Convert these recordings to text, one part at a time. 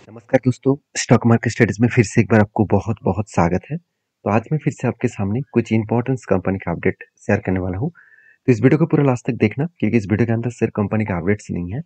नमस्कार दोस्तों, stock market studies में फिर से एक बार आपको बहुत बहुत स्वागत है। तो आज मैं फिर से आपके सामने कुछ इंपॉर्टेंट कंपनी का अपडेट शेयर करने वाला हूँ। तो इस वीडियो को पूरा लास्ट तक देखना, क्योंकि इस वीडियो के अंदर सिर्फ कंपनी का अपडेट्स नहीं है,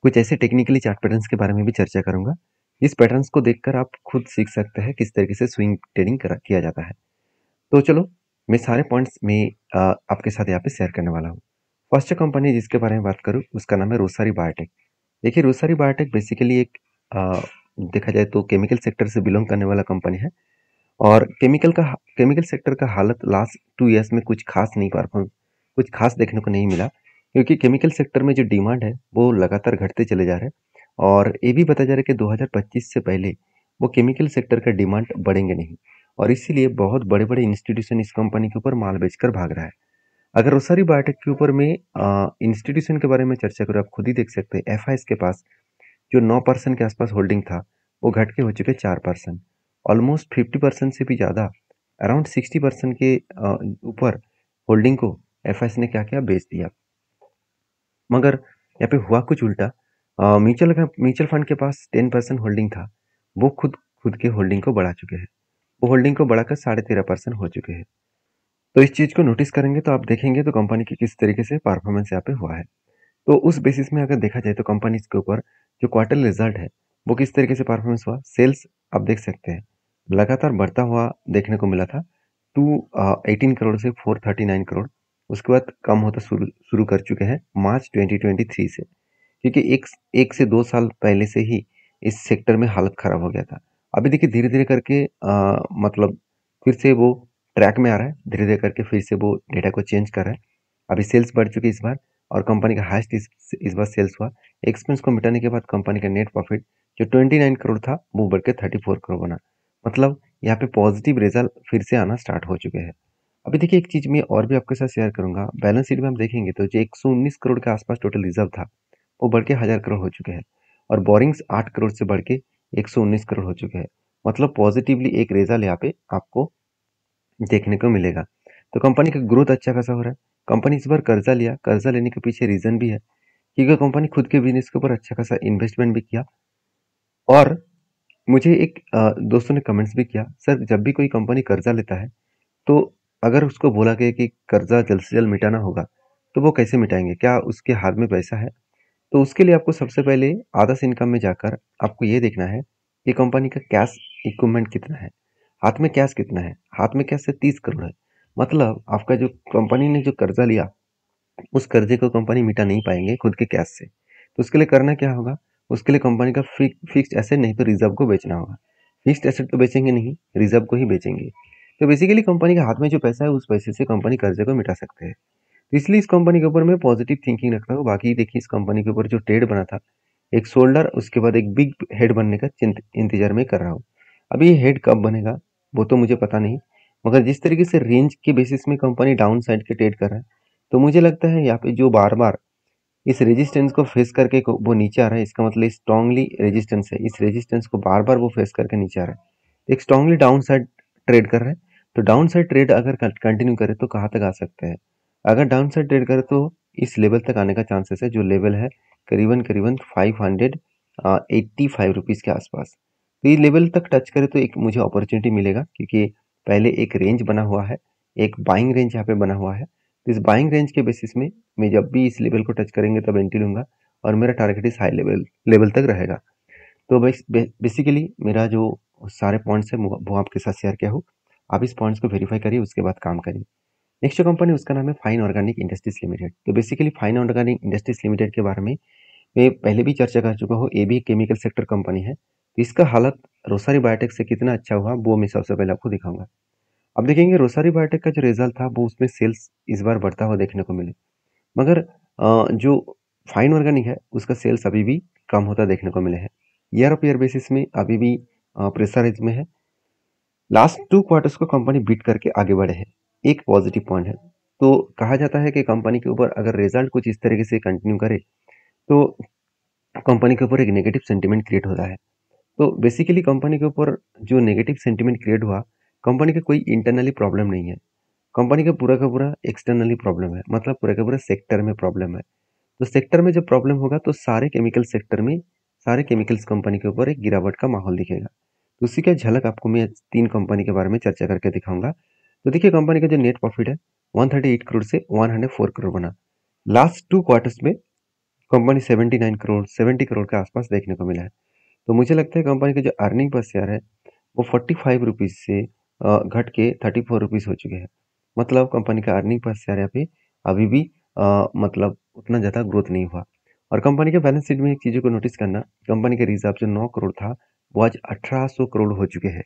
कुछ ऐसे टेक्निकली चार्ट पैटर्न्स के बारे में भी चर्चा करूंगा। इस पैटर्न्स को देखकर आप खुद सीख सकते हैं किस तरीके से स्विंग ट्रेडिंग किया जाता है। तो चलो, मैं सारे पॉइंट्स में आपके साथ यहाँ पे शेयर करने वाला हूँ। फर्स्ट कंपनी जिसके बारे में बात करूँ उसका नाम है रोसरी बायोटेक। देखिए, रोसरी बायोटेक बेसिकली एक देखा जाए तो केमिकल सेक्टर से बिलोंग करने वाला कंपनी है। और केमिकल सेक्टर का हालत लास्ट 2 इयर्स में कुछ खास देखने को नहीं मिला, क्योंकि केमिकल सेक्टर में जो डिमांड है वो लगातार घटते चले जा रहे हैं। और ये भी बताया जा रहा है कि 2025 से पहले वो केमिकल सेक्टर का डिमांड बढ़ेंगे नहीं, और इसीलिए बहुत बड़े बड़े इंस्टीट्यूशन इस कंपनी के ऊपर माल बेचकर भाग रहा है। अगर रोसरी बायोटेक के ऊपर में इंस्टीट्यूशन के बारे में चर्चा करूँ, आप खुद ही देख सकते हैं एफआईएस के पास जो 9% के आसपास होल्डिंग था वो घट के हो चुके 4%। ऑलमोस्ट 50% से भी ज़्यादा, अराउंड 60% के ऊपर होल्डिंग को एफआईएस ने क्या किया, बेच दिया। मगर यहाँ पे हुआ कुछ उल्टा। म्यूचुअल फंड के पास 10% होल्डिंग था, वो खुद खुद के होल्डिंग को बढ़ा चुके हैं। वो होल्डिंग को बढ़ाकर 13.5% हो चुके हैं। तो इस चीज़ को नोटिस करेंगे तो आप देखेंगे तो कंपनी की किस तरीके से परफॉर्मेंस यहाँ पे हुआ है। तो उस बेसिस में अगर देखा जाए तो कंपनी के ऊपर जो क्वार्टर रिजल्ट है वो किस तरीके से परफॉर्मेंस हुआ। सेल्स आप देख सकते हैं लगातार बढ़ता हुआ देखने को मिला था। 218 करोड़ से 439 करोड़, उसके बाद कम होता शुरू शुरू कर चुके हैं मार्च 2023 से, क्योंकि एक से 2 साल पहले से ही इस सेक्टर में हालत खराब हो गया था। अभी देखिए धीरे धीरे करके मतलब फिर से वो ट्रैक में आ रहा है, धीरे धीरे करके फिर से वो डेटा को चेंज कर रहा है। अभी सेल्स बढ़ चुकी है इस बार, और कंपनी का हाईएस्ट इस बार सेल्स हुआ। एक्सपेंस को मिटाने के बाद कंपनी का नेट प्रॉफिट जो 29 करोड़ था वो बढ़ के 34 करोड़ बना। मतलब यहाँ पे पॉजिटिव रिजल्ट फिर से आना स्टार्ट हो चुके हैं। अभी देखिए एक चीज मैं और भी आपके साथ शेयर करूंगा। बैलेंस शीट में हम देखेंगे तो जो 119 करोड़ के आसपास टोटल रिजर्व था वो बढ़ के 1000 करोड़ हो चुके हैं, और बोरिंग्स 8 करोड़ से बढ़ के 119 करोड़ हो चुके हैं। मतलब पॉजिटिवली एक रिजल्ट यहाँ पे आपको देखने को मिलेगा। तो कंपनी का ग्रोथ अच्छा खासा हो रहा है। कंपनी इस बार कर्जा लिया, कर्जा लेने के पीछे रीजन भी है क्योंकि कंपनी खुद के बिजनेस के ऊपर अच्छा खासा इन्वेस्टमेंट भी किया। और मुझे एक दोस्तों ने कमेंट्स भी किया, सर जब भी कोई कंपनी कर्जा लेता है तो अगर उसको बोला गया कि कर्जा जल्द से जल्द मिटाना होगा तो वो कैसे मिटाएंगे, क्या उसके हाथ में पैसा है? तो उसके लिए आपको सबसे पहले आदर्श इनकम में जाकर आपको ये देखना है कि कंपनी का कैश इक्विपमेंट कितना है, हाथ में कैश कितना है। हाथ में कैश से 30 करोड़ है। मतलब आपका जो कंपनी ने जो कर्जा लिया उस कर्जे को कंपनी मिटा नहीं पाएंगे खुद के कैश से। तो उसके लिए करना क्या होगा, उसके लिए कंपनी का फिक्स्ड एसेट नहीं तो रिजर्व को बेचना होगा। फिक्स्ड एसेट तो बेचेंगे नहीं, रिजर्व को ही बेचेंगे। तो बेसिकली कंपनी के हाथ में जो पैसा है उस पैसे से कंपनी कर्जे को मिटा सकते हैं। तो इसलिए इस कंपनी के ऊपर मैं पॉजिटिव थिंकिंग रखता हूँ। बाकी देखिए इस कंपनी के ऊपर जो ट्रेड बना था, एक शोल्डर उसके बाद एक बिग हेड बनने का इंतजार में कर रहा हूँ। अभी ये हेड कब बनेगा वो तो मुझे पता नहीं, मगर जिस तरीके से रेंज के बेसिस में कंपनी डाउन साइड के ट्रेड कर रहा है तो मुझे लगता है यहाँ पे जो बार बार इस रेजिस्टेंस को फेस करके वो नीचे आ रहा है, इसका मतलब स्ट्रांगली रेजिस्टेंस है। इस रेजिस्टेंस को बार बार वो फेस करके नीचे आ रहा है, एक स्ट्रांगली डाउन साइड ट्रेड कर रहा है। तो डाउन साइड ट्रेड अगर कंटिन्यू करे तो कहाँ तक आ सकते हैं? अगर डाउन साइड ट्रेड करे तो इस लेवल तक आने का चांसेस है, जो लेवल है करीबन करीबन 585 रुपीज़ के आसपास। तो ये लेवल तक टच करे तो एक मुझे अपॉर्चुनिटी मिलेगा, क्योंकि पहले एक रेंज बना हुआ है, एक बाइंग रेंज यहाँ पे बना हुआ है। तो इस बाइंग रेंज के बेसिस में मैं जब भी इस लेवल को टच करेंगे तब एंट्री लूंगा, और मेरा टारगेट इस हाई लेवल तक रहेगा। तो बेसिकली मेरा जो सारे पॉइंट्स है वो आपके साथ शेयर किया हूँ। आप इस पॉइंट्स को वेरीफाई करिए, उसके बाद काम करिए। नेक्स्ट जो कंपनी उसका नाम है फाइन ऑर्गेनिक इंडस्ट्रीज लिमिटेड। तो basically fine organic industries limited के बारे में मैं पहले भी चर्चा कर चुका हूँ। ये भी केमिकल सेक्टर कंपनी है। तो इसका हालत रोसरी बायोटेक से कितना अच्छा हुआ वो मैं सबसे पहले आपको दिखाऊंगा। अब देखेंगे रोसरी बायोटेक का जो रिजल्ट था वो उसमें सेल्स इस बार बढ़ता हुआ देखने को मिले, मगर जो फाइन ऑर्गेनिक है उसका सेल्स अभी भी कम होता देखने को मिले हैं। ईयर ऑफ ईयर बेसिस में अभी भी प्रेशराइज में है। लास्ट 2 क्वार्टर्स को कंपनी बीट करके आगे बढ़े हैं, एक पॉजिटिव पॉइंट है। तो कहा जाता है कि कंपनी के ऊपर अगर रिजल्ट कुछ इस तरीके से कंटिन्यू करे तो कंपनी के ऊपर एक नेगेटिव सेंटीमेंट क्रिएट होता है। तो बेसिकली कंपनी के ऊपर जो नेगेटिव सेंटीमेंट क्रिएट हुआ, कंपनी का कोई इंटरनली प्रॉब्लम नहीं है, कंपनी का पूरा एक्सटर्नली प्रॉब्लम है। मतलब पूरा का पूरा सेक्टर में प्रॉब्लम है। तो सेक्टर में जब प्रॉब्लम होगा तो सारे केमिकल सेक्टर में सारे केमिकल्स कंपनी के ऊपर एक गिरावट का माहौल दिखेगा। तो उसी का झलक आपको मैं 3 कंपनी के बारे में चर्चा करके दिखाऊँगा। तो देखिए कंपनी का जो नेट प्रॉफिट है 138 करोड़ से 104 करोड़ बना। लास्ट 2 क्वार्टर्स में कंपनी 79 करोड़ 70 करोड़ के आसपास देखने को मिला है। तो मुझे लगता है कंपनी का जो अर्निंग पर शेयर है वो 45 रुपीज़ से घट के 34 रुपीज़ हो चुके हैं। मतलब कंपनी का अर्निंग पर शेयर यहाँ पे अभी भी मतलब उतना ज़्यादा ग्रोथ नहीं हुआ। और कंपनी के बैलेंस शीट में एक चीज़ों को नोटिस करना, कंपनी के रिजर्व जो 9 करोड़ था वो आज 1800 करोड़ हो चुके हैं।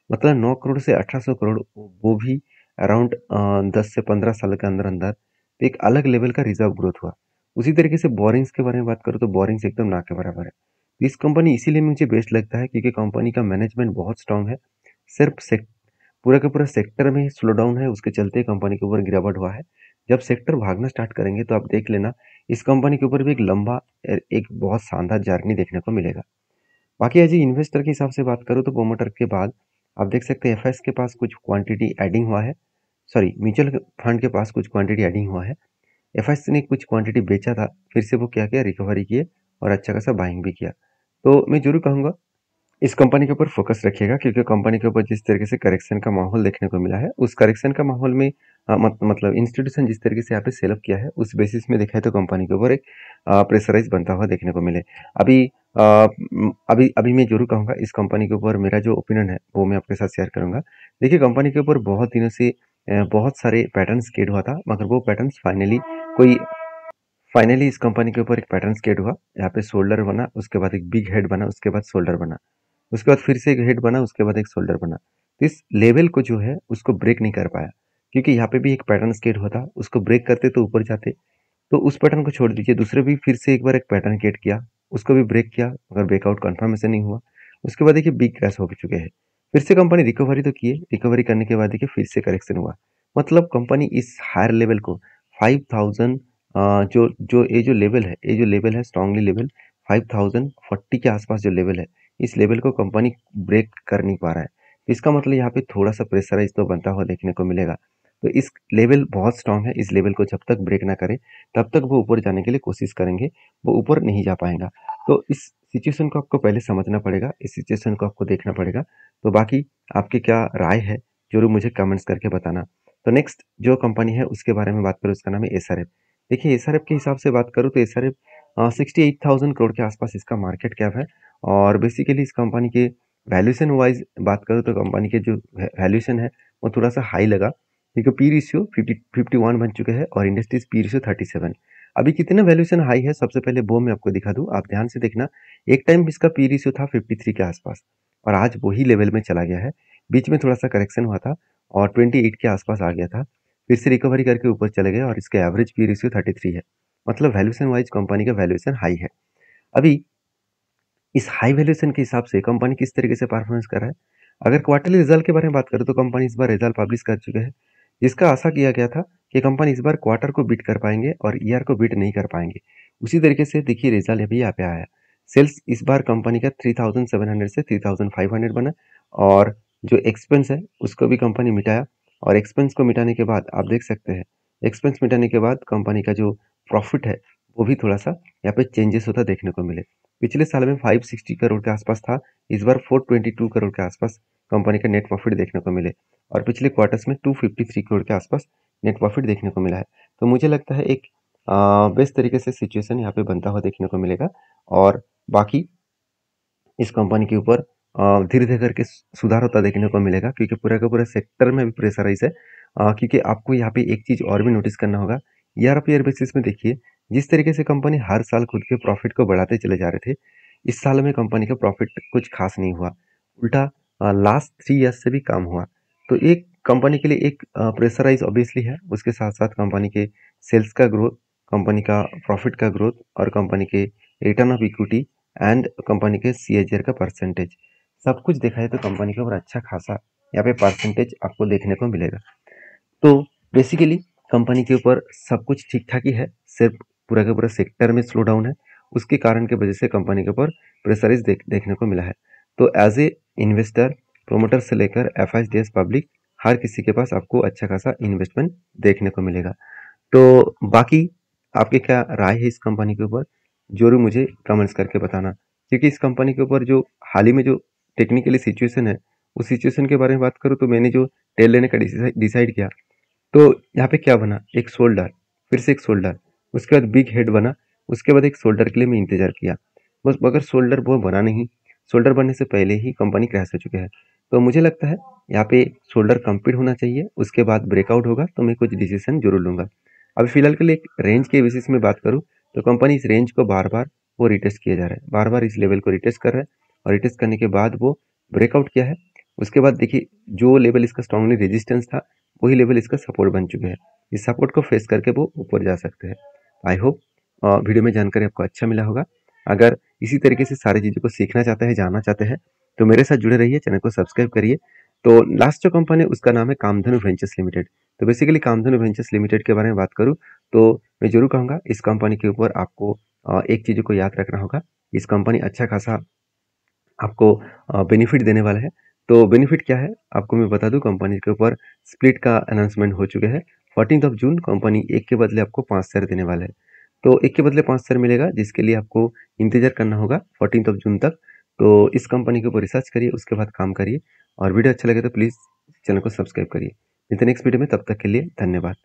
मतलब 9 करोड़ से 1800 करोड़, वो भी अराउंड 10 से 15 साल के अंदर अंदर तो एक अलग लेवल का रिजर्व ग्रोथ हुआ। उसी तरीके से बोरिंग्स के बारे में बात करूँ तो बोरिंग्स एकदम ना के बराबर है। इस कंपनी इसीलिए मुझे बेस्ट लगता है क्योंकि कंपनी का मैनेजमेंट बहुत स्ट्रांग है। सिर्फ पूरा का पूरा सेक्टर में स्लो डाउन है, उसके चलते कंपनी के ऊपर गिरावट हुआ है। जब सेक्टर भागना स्टार्ट करेंगे तो आप देख लेना इस कंपनी के ऊपर भी एक लंबा एक बहुत शानदार जर्नी देखने को मिलेगा। बाकी एज ए इन्वेस्टर के हिसाब से बात करूँ तो प्रोमोटर के बाद आप देख सकते हैं एफएस के पास कुछ क्वांटिटी एडिंग हुआ है, सॉरी म्यूचुअल फंड के पास कुछ क्वांटिटी एडिंग हुआ है। एफएस ने कुछ क्वांटिटी बेचा था, फिर से वो क्या किया, रिकवरी किए और अच्छा खासा बाइंग भी किया। तो मैं जरूर कहूँगा इस कंपनी के ऊपर फोकस रखिएगा क्योंकि कंपनी के ऊपर जिस तरीके से करेक्शन का माहौल देखने को मिला है, उस करेक्शन का माहौल में मतलब इंस्टीट्यूशन जिस तरीके से यहाँ पे सेलअप किया है उस बेसिस में देखा है तो कंपनी के ऊपर एक प्रेशराइज बनता हुआ देखने को मिले। अभी अभी अभी मैं जरूर कहूँगा इस कंपनी के ऊपर मेरा जो ओपिनियन है वो मैं आपके साथ शेयर करूंगा। देखिए कंपनी के ऊपर बहुत दिनों से बहुत सारे पैटर्न्स क्रिएट हुआ था, मगर वो पैटर्न्स फाइनली इस कंपनी के ऊपर एक पैटर्न क्रिएट हुआ। यहाँ पे शोल्डर बना, उसके बाद एक बिग हेड बना, उसके बाद शोल्डर बना, उसके बाद फिर से एक हेड बना, उसके बाद एक शोल्डर बना। तो इस लेवल को जो है उसको ब्रेक नहीं कर पाया क्योंकि यहाँ पे भी एक पैटर्न क्रिएट होता, उसको ब्रेक करते तो ऊपर जाते। तो उस पैटर्न को छोड़ दीजिए, दूसरे भी फिर से एक बार एक पैटर्न क्रिएट किया, उसको भी ब्रेक किया मगर ब्रेकआउट कन्फर्मेशन नहीं हुआ। उसके बाद देखिए बिग क्रैश हो चुके हैं। फिर से कंपनी रिकवरी तो किए, रिकवरी करने के बाद देखिए फिर से करेक्शन हुआ। मतलब कंपनी इस हायर लेवल को 5000 जो लेवल है स्ट्रांगली लेवल 5040 के आसपास जो लेवल है, इस लेवल को कंपनी ब्रेक कर नहीं पा रहा है। इसका मतलब यहाँ पे थोड़ा सा प्रेशराइज तो बनता हुआ देखने को मिलेगा। तो इस लेवल बहुत स्ट्रांग है, इस लेवल को जब तक ब्रेक ना करे तब तक वो ऊपर जाने के लिए कोशिश करेंगे, वो ऊपर नहीं जा पाएगा। तो इस सिचुएशन को आपको पहले समझना पड़ेगा, इस सिचुएशन को आपको देखना पड़ेगा। तो बाकी आपकी क्या राय है जरूर मुझे कमेंट्स करके बताना। तो नेक्स्ट जो कंपनी है उसके बारे में बात करूँ, उसका नाम है एसआरएफ। देखिए एसआरएफ के हिसाब से बात करूँ तो एसआरएफ 68,000 करोड़ के आसपास इसका मार्केट कैप है। और बेसिकली इस कंपनी के वैल्यूएशन वाइज बात करूँ तो कंपनी के जो वैल्यूएशन है वो थोड़ा सा हाई लगा क्योंकि पी रेशियो 51 बन चुके हैं और इंडस्ट्रीज पी रेशियो 37। अभी कितना वैल्यूएशन हाई है सबसे पहले वो मैं आपको दिखा दूं, आप ध्यान से देखना। एक टाइम इसका पी रेशियो था 53 के आसपास और आज वही लेवल में चला गया है। बीच में थोड़ा सा करेक्शन हुआ था और 28 के आसपास आ गया था, फिर से रिकवरी करके ऊपर चले गए और इसका एवरेज पी रेशियो 33 है। मतलब वैल्यूएशन वाइज कंपनी का वैल्यूएशन हाई है। अभी इस हाई वैल्यूएशन के हिसाब से कंपनी किस तरीके से परफॉर्मेंस कर रहा है, अगर क्वार्टरली रिजल्ट के बारे में बात करें तो कंपनी इस बार रिजल्ट पब्लिश कर चुके हैं, जिसका आशा किया गया था कि कंपनी इस बार क्वार्टर को बीट कर पाएंगे और ईयर को बीट नहीं कर पाएंगे। उसी तरीके से देखिए रिजल्ट अभी यहाँ पे आया। सेल्स इस बार कंपनी का 3700 से 3500 बना और जो एक्सपेंस है उसको भी कंपनी मिटाया। और एक्सपेंस को मिटाने के बाद आप देख सकते हैं, एक्सपेंस मिटाने के बाद कंपनी का जो प्रॉफिट है वो भी थोड़ा सा यहाँ पे चेंजेस होता देखने को मिले। पिछले साल में 560 करोड़ के आसपास था, इस बार 422 करोड़ के आसपास कंपनी का नेट प्रॉफिट देखने को मिले और पिछले क्वार्टर्स में 253 करोड़ के आसपास नेट प्रॉफिट देखने को मिला है। तो मुझे लगता है एक बेस्ट तरीके से सिचुएशन यहाँ पे बनता हुआ देखने को मिलेगा। और बाकी इस कंपनी के ऊपर धीरे धीरे करके सुधार होता देखने को मिलेगा क्योंकि पूरा का पूरा सेक्टर में भी प्रेशराइज है। क्योंकि आपको यहाँ पे एक चीज और भी नोटिस करना होगा, ईयर ऑफ ईयर बेसिस में देखिए जिस तरीके से कंपनी हर साल खुद के प्रॉफिट को बढ़ाते चले जा रहे थे, इस साल में कंपनी का प्रॉफिट कुछ खास नहीं हुआ, उल्टा लास्ट 3 ईयर्स से भी कम हुआ। तो एक कंपनी के लिए एक प्रेशराइज ऑब्वियसली है, उसके साथ साथ कंपनी के सेल्स का ग्रोथ, कंपनी का प्रॉफिट का ग्रोथ और कंपनी के return of equity and company के सीएजीआर का परसेंटेज, सब कुछ देखा है तो कंपनी के ऊपर अच्छा खासा यहाँ पे परसेंटेज आपको देखने को मिलेगा। तो बेसिकली कंपनी के ऊपर सब कुछ ठीक ठाक ही है, सिर्फ पूरा का पूरा सेक्टर में स्लो डाउन है, उसके कारण की वजह से कंपनी के ऊपर प्रेशराइज देखने को मिला है। तो एज ए इन्वेस्टर, प्रोमोटर से लेकर एफआईडीएस पब्लिक, हर किसी के पास आपको अच्छा खासा इन्वेस्टमेंट देखने को मिलेगा। तो बाकी आपकी क्या राय है इस कंपनी के ऊपर, जरूर मुझे कमेंट्स करके बताना। क्योंकि इस कंपनी के ऊपर जो हाल ही में जो टेक्निकली सिचुएशन है, उस सिचुएशन के बारे में बात करूँ तो मैंने जो टेल लेने का डिसाइड किया, तो यहाँ पे क्या बना, एक शोल्डर, फिर से एक शोल्डर, उसके बाद बिग हेड बना, उसके बाद एक शोल्डर के लिए मैं इंतजार किया, बस मगर शोल्डर वो बना नहीं। शोल्डर बनने से पहले ही कंपनी क्रैश हो चुकी है। तो मुझे लगता है यहाँ पे शोल्डर कंप्लीट होना चाहिए, उसके बाद ब्रेकआउट होगा तो मैं कुछ डिसीजन जरूर लूंगा। अभी फिलहाल के लिए एक रेंज के बेसिस में बात करूँ तो कंपनी इस रेंज को बार बार वो रिटेस्ट किया जा रहा है, बार बार इस लेवल को रिटेस्ट कर रहा है, और रिटेस्ट करने के बाद वो ब्रेकआउट किया है। उसके बाद देखिए जो लेवल इसका स्ट्रांगली रेजिस्टेंस था, वही लेवल इसका सपोर्ट बन चुके हैं। इस सपोर्ट को फेस करके वो ऊपर जा सकते हैं। आई होप वीडियो में जानकारी आपको अच्छा मिला होगा। अगर इसी तरीके से सारी चीज़ों को सीखना चाहते हैं, जानना चाहते हैं, तो मेरे साथ जुड़े रहिए, चैनल को सब्सक्राइब करिए। तो लास्ट जो कंपनी है उसका नाम है कामधेनु वेंचर्स लिमिटेड। तो बेसिकली कामधेनु वेंचर्स लिमिटेड के बारे में बात करूँ तो मैं जरूर कहूँगा इस कंपनी के ऊपर आपको एक चीज़ को याद रखना होगा। इस कंपनी अच्छा खासा आपको बेनिफिट देने वाला है। तो बेनिफिट क्या है आपको मैं बता दूं, कंपनी के ऊपर स्प्लिट का अनाउंसमेंट हो चुका है। 14 जून कंपनी एक के बदले आपको 5 शेयर देने वाला है। तो एक के बदले 5 शेयर मिलेगा, जिसके लिए आपको इंतजार करना होगा 14 जून तक। तो इस कंपनी के ऊपर रिसर्च करिए, उसके बाद काम करिए, और वीडियो अच्छा लगे तो प्लीज़ चैनल को सब्सक्राइब करिए। मिलते हैं नेक्स्ट वीडियो में, तब तक के लिए धन्यवाद।